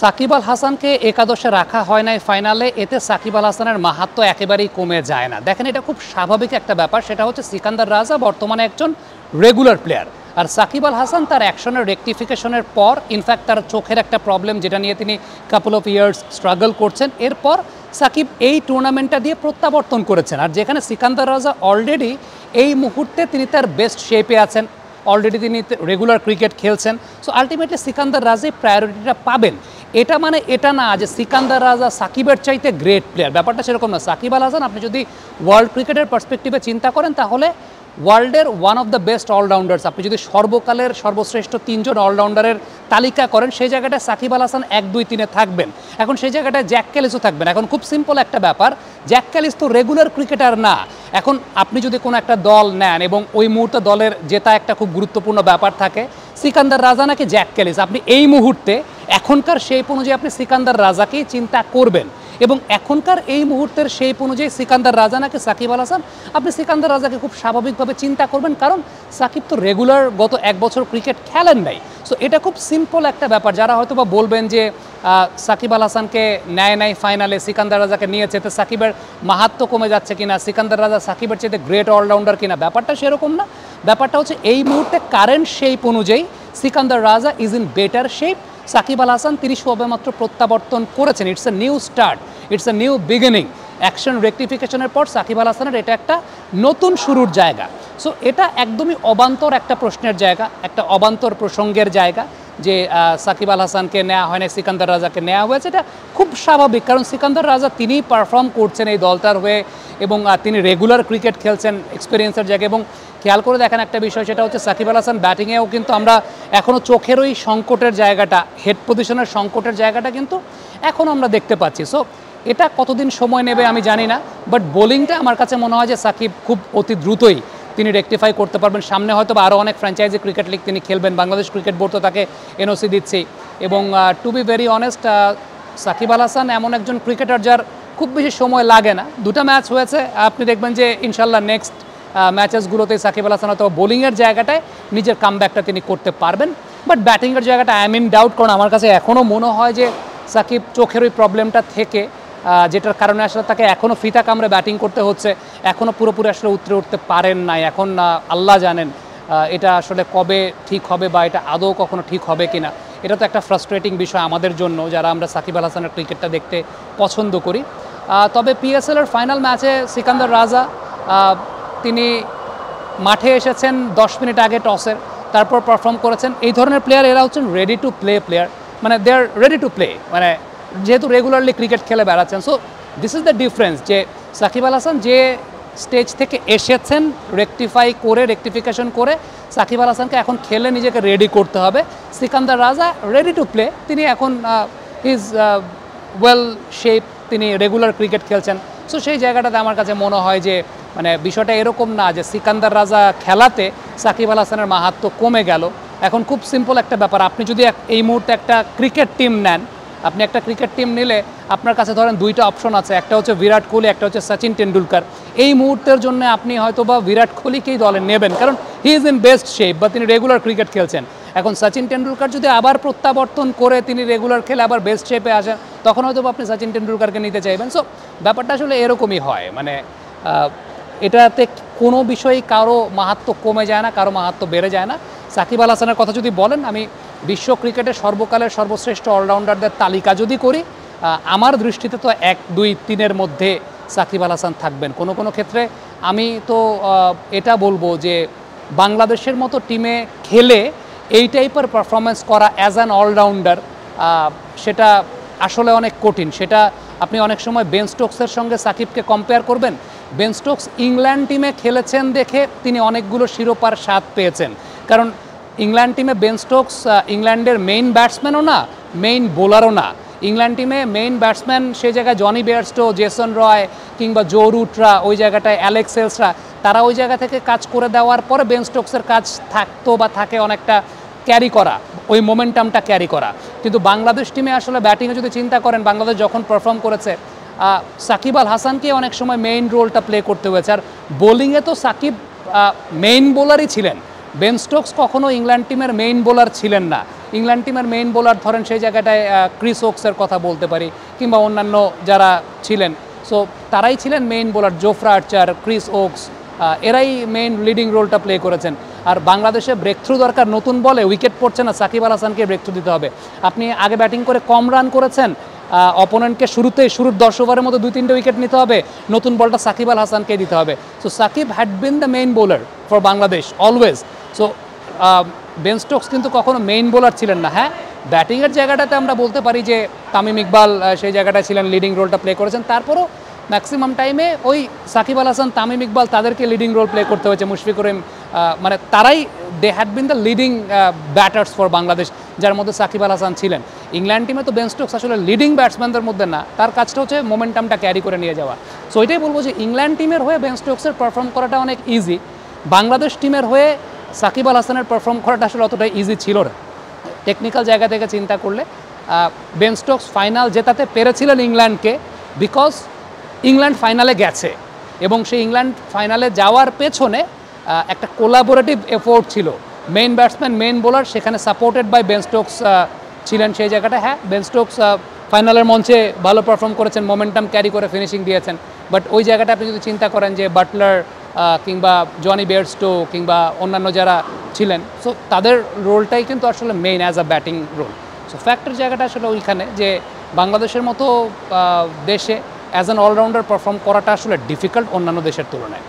সাকিব আল হাসানকে একাদশে রাখা হয় নাই ফাইনালে, এতে সাকিব আল হাসানের মাহাত্ম্য একেবারেই কমে যায় না। দেখেন, এটা খুব স্বাভাবিক একটা ব্যাপার। সেটা হচ্ছে সিকান্দার রাজা বর্তমানে একজন রেগুলার প্লেয়ার, আর সাকিব আল হাসান তার অ্যাকশনের রেকটিফিকেশনের পর, ইনফ্যাক্ট তার চোখের একটা প্রবলেম যেটা নিয়ে তিনি কাপল অফ ইয়ার্স স্ট্রাগল করছেন, এরপর সাকিব এই টুর্নামেন্টটা দিয়ে প্রত্যাবর্তন করেছেন। আর যেখানে সিকান্দার রাজা অলরেডি এই মুহূর্তে তিনি তার বেস্ট শেপে আছেন, অলরেডি তিনি রেগুলার ক্রিকেট খেলছেন, সো আলটিমেটলি সিকান্দার রাজাই প্রায়োরিটিটা পাবেন। এটা মানে এটা না যে সিকান্দার রাজা সাকিবের চাইতে গ্রেট প্লেয়ার, ব্যাপারটা সেরকম না। সাকিব আল হাসান আপনি যদি ওয়ার্ল্ড ক্রিকেটের পার্সপেক্টিভে চিন্তা করেন, তাহলে ওয়ার্ল্ডের one of the best all-rounders, আপনি যদি সর্বকালের সর্বশ্রেষ্ঠ 3 জন অলরাউন্ডারের তালিকা করেন, সেই জায়গাটায় সাকিব আল হাসান 1, 2, 3-এ থাকবেন। এখন সেই জায়গাটায় জ্যাক ক্যালিসও থাকবেন। এখন খুব সিম্পল একটা ব্যাপার, জ্যাক ক্যালিস তো রেগুলার ক্রিকেটার না। এখন আপনি যদি কোনো একটা দল নেন এবং ওই মুহূর্তে দলের জেতা একটা খুব গুরুত্বপূর্ণ ব্যাপার থাকে, সিকান্দার রাজা নাকি জ্যাক ক্যালিস, আপনি এই মুহূর্তে এখনকার শেপ অনুযায়ী আপনি সিকান্দার রাজাকেই চিন্তা করবেন। এবং এখনকার এই মুহূর্তের শেপ অনুযায়ী সিকান্দার রাজা নাকি সাকিব আল হাসান, আপনি সিকান্দার রাজাকে খুব স্বাভাবিকভাবে চিন্তা করবেন, কারণ সাকিব তো রেগুলার গত 1 বছর ক্রিকেট খেলেন নাই। সো এটা খুব সিম্পল একটা ব্যাপার। যারা হয়তো বা বলবেন যে সাকিব আল হাসানকে নেয় নাই ফাইনালে, সিকান্দার রাজাকে নিয়েছে, তো সাকিবের মাহাত্ম্য কমে যাচ্ছে কিনা, সিকান্দার রাজা সাকিবের চেয়ে গ্রেট অলরাউন্ডার কিনা, ব্যাপারটা সেরকম না। ব্যাপারটা হচ্ছে এই মুহূর্তে কারেন্ট শেপ অনুযায়ী Sikandar Raza is in better shape. Shakib Al Hasan 30 সবেমাত্র প্রত্যাবর্তন করেছেন। It's a new start, it's a new beginning. Action রেকটিফিকেশনের পর সাকিব আল হাসানের এটা একটা নতুন শুরুর জায়গা। সো এটা একদমই অবান্তর একটা প্রশ্নের জায়গা, একটা অবান্তর প্রসঙ্গের জায়গা যে সাকিব আল হাসানকে নেওয়া হয় না, সিকান্দার রাজাকে নেওয়া হয়েছে। এটা খুব স্বাভাবিক, কারণ সিকান্দার রাজা তিনিই পারফর্ম করছেন এই দলটার হয়ে, এবং তিনি রেগুলার ক্রিকেট খেলছেন এক্সপিরিয়েন্সের জায়গায়। এবং খেয়াল করে দেখেন একটা বিষয়, সেটা হচ্ছে সাকিব আল হাসান ব্যাটিংয়েও কিন্তু আমরা এখনও চোখের ওই সংকটের জায়গাটা, হেড পজিশনের সংকটের জায়গাটা কিন্তু এখনও আমরা দেখতে পাচ্ছি। সো এটা কতদিন সময় নেবে আমি জানি না, বাট বোলিংটা আমার কাছে মনে হয় যে সাকিব খুব অতি দ্রুতই তিনি রেকটিফাই করতে পারবেন। সামনে হয়তো বা আরও অনেক ফ্র্যাঞ্চাইজি ক্রিকেট লিগ তিনি খেলবেন, বাংলাদেশ ক্রিকেট বোর্ড তো তাকে এনওসি দিচ্ছেই। এবং to be very honest, Shakib Al Hasan এমন একজন ক্রিকেটার যার খুব বেশি সময় লাগে না। 2টা ম্যাচ হয়েছে, আপনি দেখবেন যে ইনশাল্লাহ নেক্সট ম্যাচেসগুলোতে সাকিব আল হাসান হয়তো বোলিংয়ের জায়গাটায় নিজের কামব্যাকটা তিনি করতে পারবেন, বাট ব্যাটিংয়ের জায়গাটা আই এম ইন ডাউট। কারণ আমার কাছে এখনও মনে হয় যে সাকিব চোখের ওই প্রবলেমটা থেকে, যেটার কারণে আসলে তাকে এখনও ফিতা কামড়ে ব্যাটিং করতে হচ্ছে, এখনও পুরোপুরি আসলে উঠতে পারেন নাই। এখন আল্লাহ জানেন এটা আসলে কবে ঠিক হবে, বা এটা আদৌ কখনো ঠিক হবে কিনা। এটা তো একটা ফ্রাস্ট্রেটিং বিষয় আমাদের জন্য, যারা আমরা সাকিব আল হাসানের ক্রিকেটটা দেখতে পছন্দ করি। তবে পিএসএলের ফাইনাল ম্যাচে সিকান্দার রাজা তিনি মাঠে এসেছেন 10 মিনিট আগে টসের, তারপর পারফর্ম করেছেন। এই ধরনের প্লেয়ার এরা হচ্ছেন রেডি টু প্লে প্লেয়ার, মানে দে আর রেডি টু প্লে, মানে যেহেতু রেগুলারলি ক্রিকেট খেলে বেড়াচ্ছেন। So this is the difference, যে সাকিব আল হাসান যে স্টেজ থেকে এসেছেন রেকটিফিকেশন করে, সাকিব আল হাসানকে এখন খেলে নিজেকে রেডি করতে হবে। সিকান্দার রাজা রেডি টু প্লে, তিনি এখন ইজ ওয়েল শেপ, তিনি রেগুলার ক্রিকেট খেলছেন। সো সেই জায়গাটাতে আমার কাছে মনে হয় যে মানে বিষয়টা এরকম না যে সিকান্দার রাজা খেলাতে সাকিব আল হাসানের মাহাত্ম্য কমে গেল। এখন খুব সিম্পল একটা ব্যাপার, আপনি যদি এই মুহূর্তে একটা ক্রিকেট টিম নেন, আপনি একটা ক্রিকেট টিম নিলে আপনার কাছে ধরেন 2টা অপশন আছে, একটা হচ্ছে বিরাট কোহলি, একটা হচ্ছে সচিন টেন্ডুলকার। এই মুহূর্তের জন্য আপনি হয়তো বা বিরাট কোহলিকেই দলে নেবেন, কারণ he is in best shape, বা তিনি রেগুলার ক্রিকেট খেলছেন। এখন সচিন টেন্ডুলকার যদি আবার প্রত্যাবর্তন করে তিনি রেগুলার খেলে আবার বেস্ট শেপে আসেন, তখন হয়তো আপনি সচিন টেন্ডুলকারকে নিতে চাইবেন। সো ব্যাপারটা আসলে এরকমই হয়, মানে এটাতে কোনো বিষয়ই কারো মাহাত্ম্য কমে যায় না, কারো মাহাত্ম্য বেড়ে যায় না। সাকিব আল হাসানের কথা যদি বলেন, আমি বিশ্ব ক্রিকেটের সর্বকালের সর্বশ্রেষ্ঠ অলরাউন্ডারদের তালিকা যদি করি, আমার দৃষ্টিতে তো 1, 2, 3-এর মধ্যে সাকিব আল হাসান থাকবেন। কোনো ক্ষেত্রে আমি তো এটা বলবো যে বাংলাদেশের মতো টিমে খেলে এই টাইপের পারফরমেন্স করা অ্যাজ অ্যান অলরাউন্ডার, সেটা আসলে অনেক কঠিন। সেটা আপনি অনেক সময় বেন স্টোকসের সঙ্গে সাকিবকে কম্পেয়ার করবেন। বেন স্টোকস ইংল্যান্ড টিমে খেলেছেন দেখে তিনি অনেকগুলো শিরোপার স্বাদ পেয়েছেন, কারণ ইংল্যান্ড টিমে বেন স্টোকস ইংল্যান্ডের মেইন ব্যাটসম্যানও না, মেইন বোলারও না। ইংল্যান্ড টিমে মেইন ব্যাটসম্যান সেই জায়গায় জনি বেয়ারস্টো, জেসন রয় কিংবা জো রুটরা, ওই জায়গাটায় অ্যালেক্স হেলসরা, তারা ওই জায়গা থেকে কাজ করে দেওয়ার পরে বেন স্টোকসের কাজ থাকতো বা থাকে অনেকটা ক্যারি করা, ওই মোমেন্টামটা ক্যারি করা। কিন্তু বাংলাদেশ টিমে আসলে ব্যাটিংয়ে যদি চিন্তা করেন, বাংলাদেশ যখন পারফর্ম করেছে, সাকিব আল হাসানকে অনেক সময় মেইন রোলটা প্লে করতে হয়েছে। আর বোলিংয়ে তো সাকিব মেইন বোলারই ছিলেন, বেন স্টোকস কখনো ইংল্যান্ড টিমের মেইন বোলার ছিলেন না। ইংল্যান্ড টিমের মেইন বোলার ধরেন সেই জায়গাটায় ক্রিস ওকসের কথা বলতে পারি, কিংবা অন্যান্য যারা ছিলেন, সো তারাই ছিলেন মেইন বোলার। জোফরা আর্চার, ক্রিস ওকস, এরাই মেইন লিডিং রোলটা প্লে করেছেন। আর বাংলাদেশে ব্রেক থ্রু দরকার, নতুন বলে উইকেট পড়ছে না, সাকিব আল হাসানকে ব্রেক থ্রু দিতে হবে। আপনি আগে ব্যাটিং করে কম রান করেছেন, অপোনেন্টকে শুরুর 10 ওভারের মধ্যে 2-3টে উইকেট নিতে হবে, নতুন বলটা সাকিব আল হাসানকে দিতে হবে। So Shakib had been the main bowler for Bangladesh always. So Ben Stokes কিন্তু কখনো মেইন বোলার ছিলেন না। হ্যাঁ, ব্যাটিংয়ের জায়গাটাতে আমরা বলতে পারি যে তামিম ইকবাল সেই জায়গাটায় ছিলেন, লিডিং রোলটা প্লে করেছেন। তারপরও ম্যাক্সিমাম টাইমে ওই সাকিব আল হাসান, তামিম ইকবাল, তাদেরকে লিডিং রোল প্লে করতে হয়েছে। মুশফিকুর রহিম, মানে তারাই they had been the leading batters for Bangladesh, যার মধ্যে সাকিব আল হাসান ছিলেন। ইংল্যান্ড টিমে তো বেন স্টোকস আসলে লিডিং ব্যাটসম্যানদের মধ্যে না, তার কাজটা হচ্ছে মোমেন্টামটা ক্যারি করে নিয়ে যাওয়া। সো এটাই বলবো যে ইংল্যান্ড টিমের হয়ে বেন স্টোকসের পারফর্ম করাটা অনেক ইজি, বাংলাদেশ টিমের হয়ে সাকিব আল হাসানের পারফর্ম করাটা আসলে অতটা ইজি ছিল না। টেকনিক্যাল জায়গা থেকে চিন্তা করলে বেন স্টোকস ফাইনাল জেতাতে পেরেছিলেন ইংল্যান্ডকে, বিকজ ইংল্যান্ড ফাইনালে গেছে, এবং সেই ইংল্যান্ড ফাইনালে যাওয়ার পেছনে একটা কোলাবোরেটিভ এফোর্ট ছিল। মেইন ব্যাটসম্যান, মেইন বোলার সেখানে সাপোর্টেড বাই বেন স্টোকস ছিলেন সেই জায়গাটা। হ্যাঁ, বেন স্টোকস ফাইনালের মঞ্চে ভালো পারফর্ম করেছেন, মোমেন্টাম ক্যারি করে ফিনিশিং দিয়েছেন, বাট ওই জায়গাটা আপনি যদি চিন্তা করেন যে বাটলার কিংবা জনি বেয়ারস্টো কিংবা অন্যান্য যারা ছিলেন, সো তাদের রোলটাই কিন্তু আসলে main as a batting role. So factor জায়গাটা আসলে ওইখানে যে বাংলাদেশের মতো দেশে অ্যাজ অ্যান অলরাউন্ডার পারফর্ম করাটা আসলে ডিফিকাল্ট অন্যান্য দেশের তুলনায়।